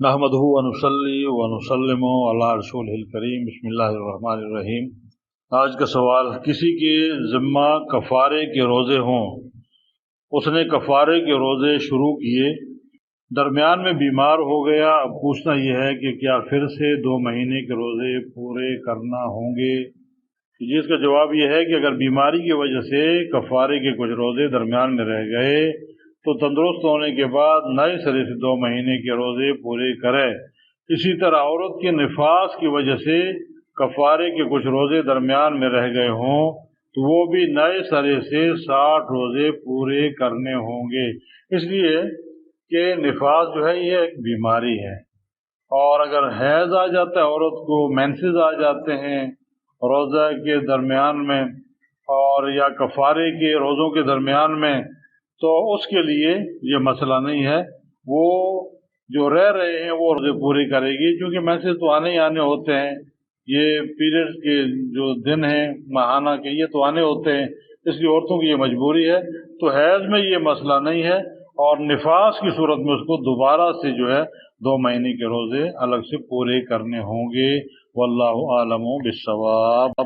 نحمدہ ونصلی ونسلم علی رسولہ الکریم بسم اللہ الرحمن الرحیم۔ آج کا سوال، کسی کے ذمہ کفارے کے روزے ہوں، اس نے کفارے کے روزے شروع کیے، درمیان میں بیمار ہو گیا، اب پوچھنا یہ ہے کہ کیا پھر سے 2 مہینے کے روزے پورے کرنا ہوں گے؟ جس کا جواب یہ ہے کہ اگر بیماری کی وجہ سے کفارے کے کچھ روزے درمیان میں رہ گئے تو تندرست ہونے کے بعد نئے سرے سے 2 مہینے کے روزے پورے کرے۔ اسی طرح عورت کے نفاس کی وجہ سے کفارے کے کچھ روزے درمیان میں رہ گئے ہوں تو وہ بھی نئے سرے سے 60 روزے پورے کرنے ہوں گے، اس لیے کہ نفاس جو ہے یہ ایک بیماری ہے، اور اگر حیض آ جاتا ہے عورت کو، مینسز آ جاتے ہیں روزہ کے درمیان میں اور یا کفارے کے روزوں کے درمیان میں، تو اس کے لیے یہ مسئلہ نہیں ہے، وہ جو رہ رہے ہیں وہ روزے پورے کرے گی، کیونکہ میسج تو آنے ہی آنے ہوتے ہیں، یہ پیریڈز کے جو دن ہیں ماہانہ کے یہ تو آنے ہوتے ہیں، اس لیے عورتوں کی یہ مجبوری ہے۔ تو حیض میں یہ مسئلہ نہیں ہے، اور نفاس کی صورت میں اس کو دوبارہ سے جو ہے 2 مہینے کے روزے الگ سے پورے کرنے ہوں گے۔ واللہ اعلم بالصواب۔